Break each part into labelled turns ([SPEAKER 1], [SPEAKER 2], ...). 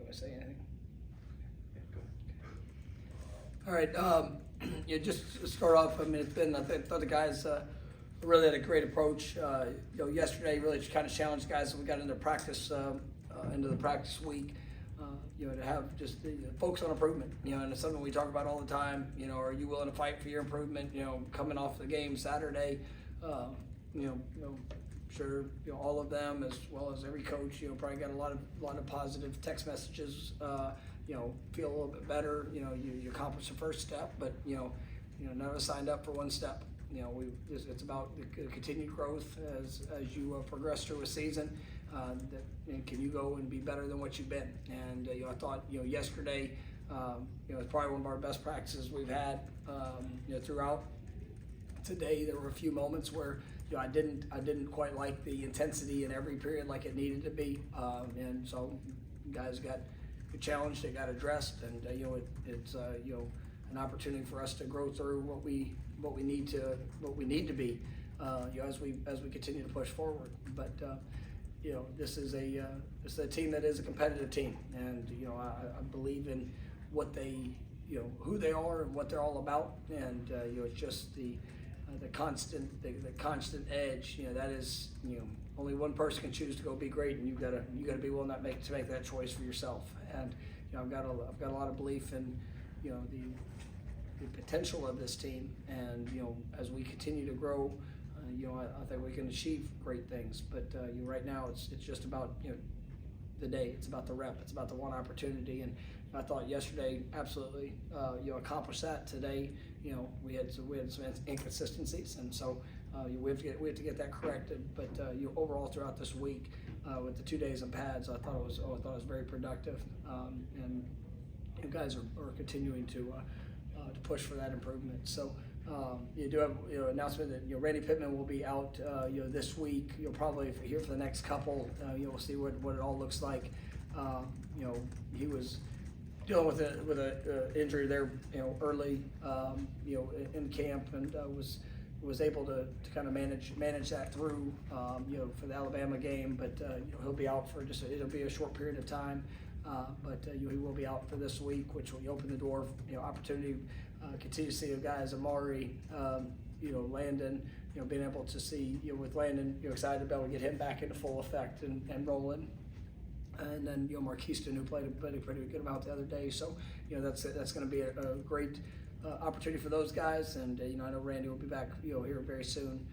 [SPEAKER 1] want to say anything?
[SPEAKER 2] Yeah, go ahead.
[SPEAKER 1] All right, just to start off, I mean, it's been, I thought the guys really had a great approach. Yesterday really just kind of challenged guys as we got into practice, into the practice week. To have just the focus on improvement, and it's something we talk about all the time. Are you willing to fight for your improvement? Coming off the game Saturday, sure, all of them as well as every coach, probably got a lot of positive text messages. Feel a little bit better. You accomplished the first step, but none of us signed up for one step. It's about the continued growth as you progress through a season. Can you go and be better than what you've been? And I thought yesterday it's probably one of our best practices we've had throughout. Today there were a few moments where I didn't quite like the intensity in every period like it needed to be, and so guys got challenged, they got addressed, and it's an opportunity for us to grow through what we need to be as we continue to push forward. But this is a team that is a competitive team, and I believe in what they who they are and what they're all about, and it's just the constant edge. That is only one person can choose to go be great, and you gotta be willing to make that choice for yourself. And I've got a lot of belief in the potential of this team, and as we continue to grow, I think we can achieve great things. But right now it's just about the day. It's about the rep. It's about the one opportunity. And I thought yesterday absolutely accomplished that. Today we had some inconsistencies, and so we have to get that corrected. But overall throughout this week with the 2 days in pads, I thought it was very productive, and you guys are continuing to push for that improvement. So you do have announcement that Randy Pittman will be out this week. You'll probably hear for the next couple. We'll see what it all looks like. He was dealing with a injury there early in camp, and was able to kind of manage that through for the Alabama game. But he'll be out for it'll be a short period of time. But he will be out for this week, which will open the door, opportunity. Continue to see guys, Amari, Landon, being able to see, with Landon, excited to be able to get him back into full effect and rolling. And then, Marquiston, who played a pretty good amount the other day. So, that's going to be a great opportunity for those guys. And, I know Randy will be back, here very soon,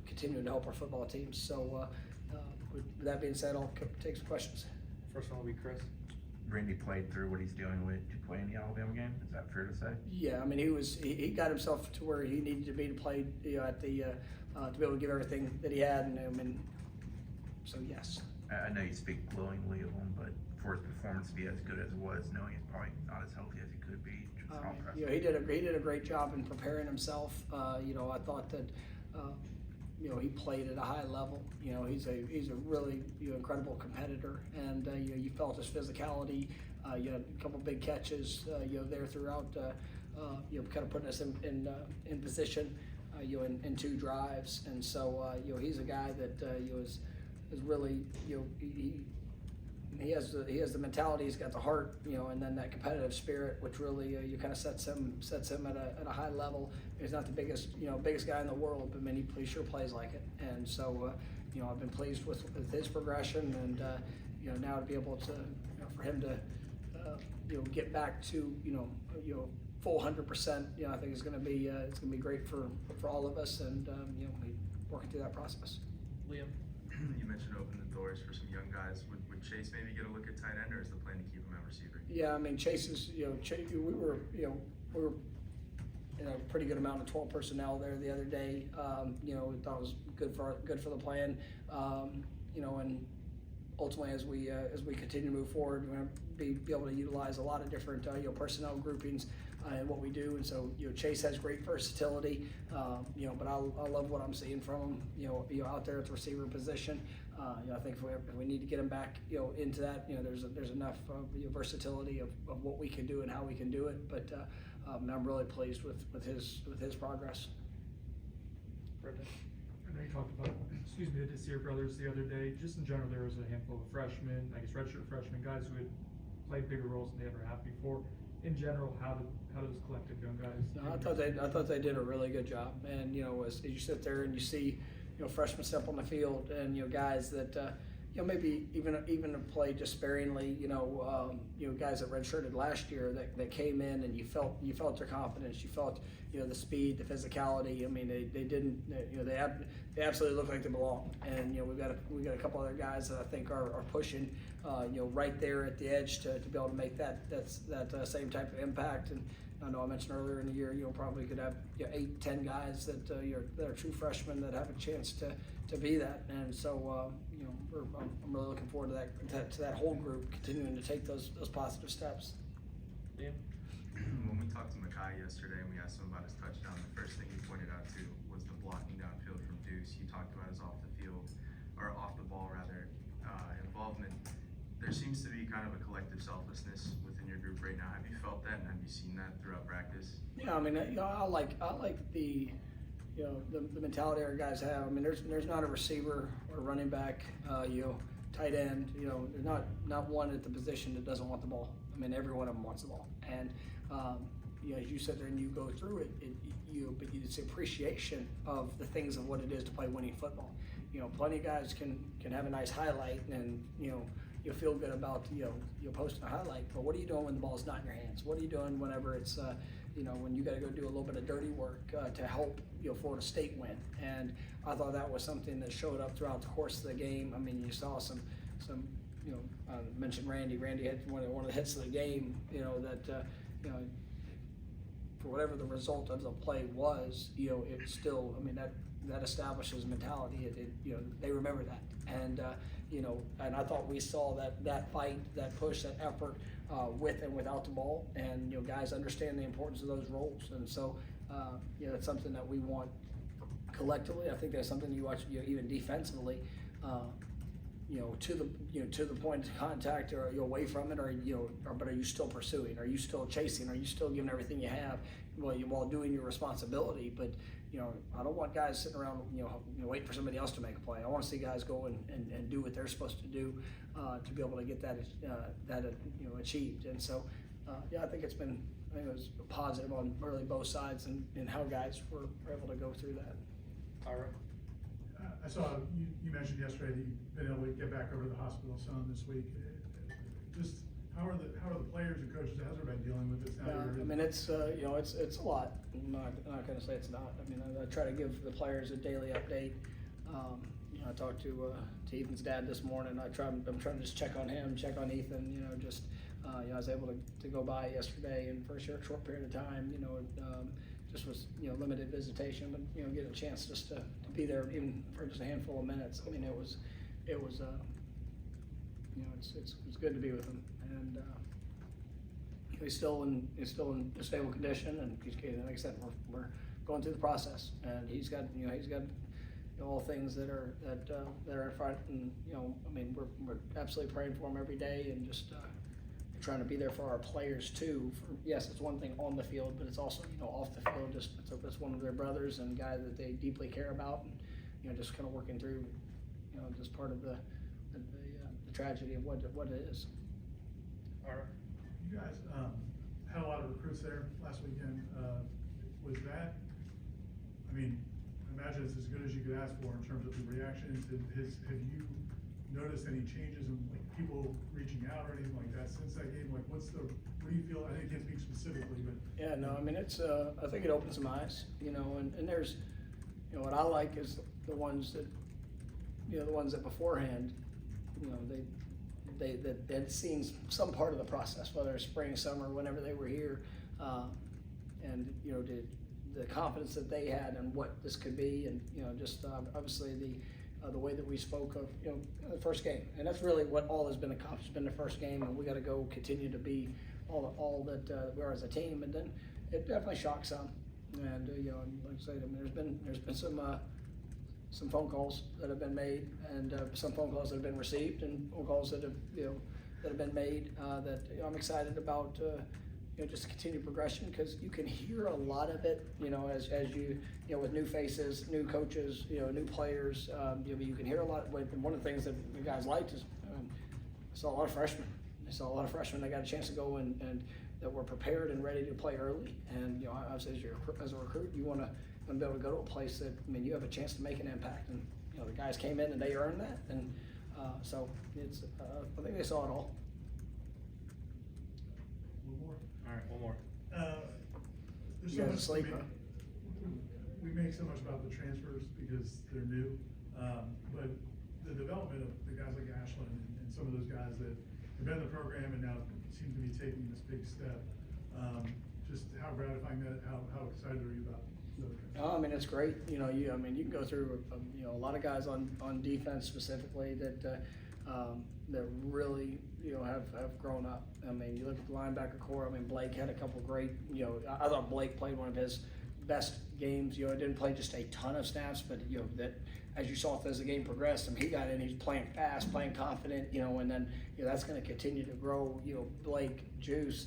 [SPEAKER 1] continuing to help our football teams. So, with that being said, I'll take some questions.
[SPEAKER 2] First one will be Chris.
[SPEAKER 3] Randy played through what he's dealing with to play in the Alabama game. Is that fair to say?
[SPEAKER 1] Yeah, I mean he got himself to where he needed to be to play at the to be able to give everything that he had, and I mean, so yes.
[SPEAKER 3] I know you speak glowingly of him, but for his performance to be as good as it was, knowing he's probably not as healthy as he could be, just how impressive.
[SPEAKER 1] He did a great job in preparing himself. I thought that. He played at a high level. He's a really incredible competitor, and you felt his physicality. You had a couple big catches there throughout. Kind of putting us in position. In 2 drives, and so he's a guy that is really he has the mentality, he's got the heart, and then that competitive spirit, which really you kind of sets him at a high level. He's not the biggest guy in the world, but he sure plays like it. And so I've been pleased with his progression, and now to be able to for him to get back to full 100%, I think it's going to be great for all of us, and working through that process.
[SPEAKER 4] Liam, you mentioned open the doors for some young guys. Would Chase maybe get a look at tight end, or is the plan to keep him at receiver?
[SPEAKER 1] Yeah, I mean Chase is Chase, we were in a pretty good amount of 12 personnel there the other day. We thought it was good for the plan. And ultimately as we continue to move forward, we're going to be able to utilize a lot of different personnel groupings in what we do. And so Chase has great versatility. But I love what I'm seeing from him. Out there at the receiver position. I think if we need to get him back into that, there's enough versatility of what we can do and how we can do it. But I'm really pleased with his progress.
[SPEAKER 4] Brendan.
[SPEAKER 5] know you talked about, the Desir brothers the other day. Just in general, there was a handful of freshmen, I guess redshirt freshmen, guys who had played bigger roles than they ever have before. In general, how does collective young guys?
[SPEAKER 1] No, I thought they did a really good job. And as you sit there and you see, freshmen step on the field, and guys that maybe even play just sparingly. Guys that redshirted last year that came in, and you felt their confidence. You felt the speed, the physicality. I mean, they didn't. They absolutely look like they belong. And we got a couple other guys that I think are pushing. Right there at the edge to be able to make that same type of impact. And I know I mentioned earlier in the year, probably could have 8, 10 guys that are true freshmen that have a chance to be that. And so I'm really looking forward to that whole group continuing to take those positive steps.
[SPEAKER 5] Yeah.
[SPEAKER 4] When we talked to Makai yesterday and we asked him about his touchdown, the first thing he pointed out to was the blocking downfield from Deuce. He talked about his off the ball involvement. There seems to be kind of a collective selflessness within your group right now. Have you felt that, and have you seen that throughout practice?
[SPEAKER 1] Yeah, I mean, I like the the mentality our guys have. I mean, there's not a receiver or running back, tight end. There's not one at the position that doesn't want the ball. I mean, every one of them wants the ball. And as you sit there and you go through it, but it's appreciation of the things of what it is to play winning football. Plenty of guys can have a nice highlight, and you'll feel good about you're posting a highlight. But what are you doing when the ball's not in your hands? What are you doing whenever it's when you got to go do a little bit of dirty work to help Florida State win? And I thought that was something that showed up throughout the course of the game. I mean, you saw some I mentioned Randy. Randy had one of the hits of the game. For whatever the result of the play was, it still. I mean, that establishes mentality. They remember that, and and I thought we saw that fight, that push, that effort with and without the ball, and guys understand the importance of those roles, and so that's something that we want collectively. I think that's something you watch, even defensively. To the point of contact, or are you away from it, but are you still pursuing? Are you still chasing? Are you still giving everything you have while doing your responsibility? But I don't want guys sitting around waiting for somebody else to make a play. I want to see guys go and do what they're supposed to do to be able to get that achieved. And so I think it was positive on really both sides and how guys were able to go through that.
[SPEAKER 5] All right.
[SPEAKER 6] I saw you mentioned yesterday that you've been able to get back over to the hospital some this week. Just how are the players and coaches? How's everybody dealing with this now?
[SPEAKER 1] I mean, it's it's a lot. I'm not going to say it's not. I mean, I try to give the players a daily update. I talked to Ethan's dad this morning. I'm trying to just check on him, check on Ethan. I was able to go by yesterday and for a short period of time. Just was limited visitation, but get a chance just to be there even for just a handful of minutes. I mean, it was it's good to be with him, and he's still in a stable condition, and like I said, we're going through the process, and he's got all things that are in front, and I mean, we're absolutely praying for him every day, and just trying to be there for our players too. Yes, it's one thing on the field, but it's also off the field. Just it's one of their brothers and guy that they deeply care about, and just kind of working through, just part of the tragedy of what it is.
[SPEAKER 5] All right.
[SPEAKER 6] You guys had a lot of recruits there last weekend. Was that? I mean, I imagine it's as good as you could ask for in terms of the reactions. Have you noticed any changes in people reaching out or anything like that since that game? What do you feel? I think you can't speak specifically, but
[SPEAKER 1] yeah, no, I mean it's I think it opens some eyes, and there's what I like is the ones that beforehand, they had seen some part of the process, whether it's spring, summer, whenever they were here, and the confidence that they had in what this could be, and just obviously the way that we spoke of the first game, and that's really what all has been accomplished. It's been the first game, and we got to go continue to be all that we are as a team. And then it definitely shocked some, and like I said, I mean, there's been some phone calls that have been made, and some phone calls that have been received, and phone calls that have that have been made that I'm excited about just a continued progression, because you can hear a lot of it, as you, with new faces, new coaches, new players, you can hear a lot. One of the things that the guys liked is I saw a lot of freshmen. That got a chance to go and that were prepared and ready to play early. And obviously as a recruit, you want to be able to go to a place that you have a chance to make an impact. And the guys came in and they earned that. And so it's I think they saw it all.
[SPEAKER 6] One more.
[SPEAKER 2] All right, one more.
[SPEAKER 6] There's
[SPEAKER 1] You
[SPEAKER 6] so
[SPEAKER 1] guys
[SPEAKER 6] much,
[SPEAKER 1] asleep,
[SPEAKER 6] I mean, we make so much about the transfers because they're new, but the development of the guys like Ashland and some of those guys that have been in the program and now seem to be taking this big step, just how gratifying that, how excited are you about those guys?
[SPEAKER 1] It's great. You can go through a lot of guys on defense specifically that really have grown up. You look at the linebacker core. Blake had a couple great. I thought Blake played one of his best games. It didn't play just a ton of snaps, but that as you saw as the game progressed, he got in. He's playing fast, playing confident. And then that's going to continue to grow. Blake, Juice.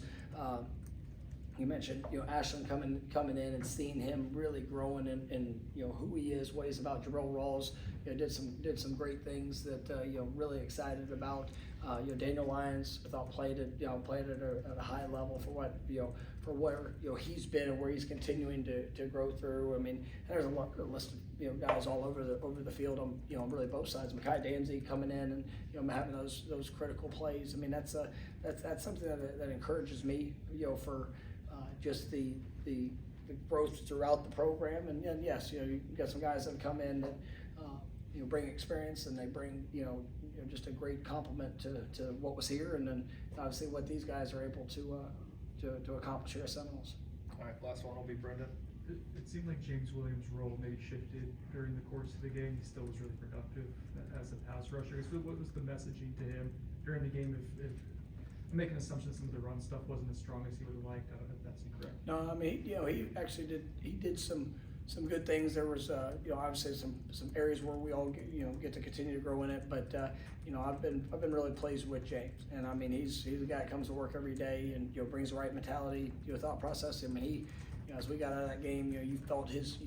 [SPEAKER 1] You mentioned, Ashland coming in and seeing him really growing in who he is, what he's about. Jarrell Rawls, did some great things that really excited about. Daniel Lyons, I thought played at a high level for what for where he's been and where he's continuing to grow through. There's a list of guys all over the field on really both sides. Mekhi Danzy coming in and having those critical plays. That's something that encourages me for. Just the growth throughout the program, and yes, you got some guys that come in that bring experience, and they bring just a great complement to what was here, and then obviously what these guys are able to accomplish here at Seminoles.
[SPEAKER 2] All right, last one will be Brendan.
[SPEAKER 5] It seemed like James Williams' role maybe shifted during the course of the game. He still was really productive as a pass rusher. So what was the messaging to him during the game? If I'm making an assumption some of the run stuff wasn't as strong as he would have liked. I don't know if that's incorrect.
[SPEAKER 1] No, he actually did some good things. There was obviously some areas where we all get to continue to grow in it. But I've been really pleased with James, and he's a guy that comes to work every day and brings the right mentality, thought process. He as we got out of that game, you felt his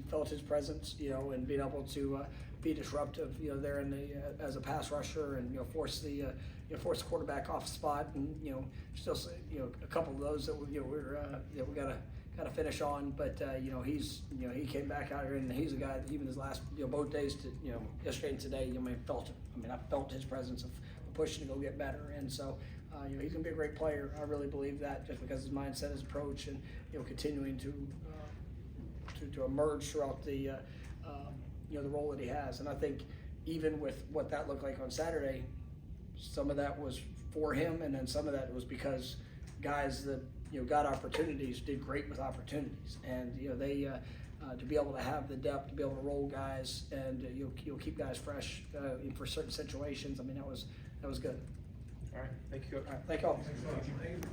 [SPEAKER 1] presence, and being able to be disruptive, there as a pass rusher, and force the quarterback off spot, and still a couple of those that we gotta finish on, but he came back out here, and he's a guy that even his last both days to yesterday and today, felt it. I felt his presence of pushing to go get better, and so he's gonna be a great player. I really believe that, just because his mindset, his approach, and continuing to emerge throughout the the role that he has. And I think even with what that looked like on Saturday, some of that was for him, and then some of that was because guys that got opportunities did great with opportunities, and they to be able to have the depth to be able to roll guys, and you'll keep guys fresh for certain situations. That was good.
[SPEAKER 2] All right, thank you, Coach.
[SPEAKER 1] All right, thank you all.
[SPEAKER 6] Thanks a lot.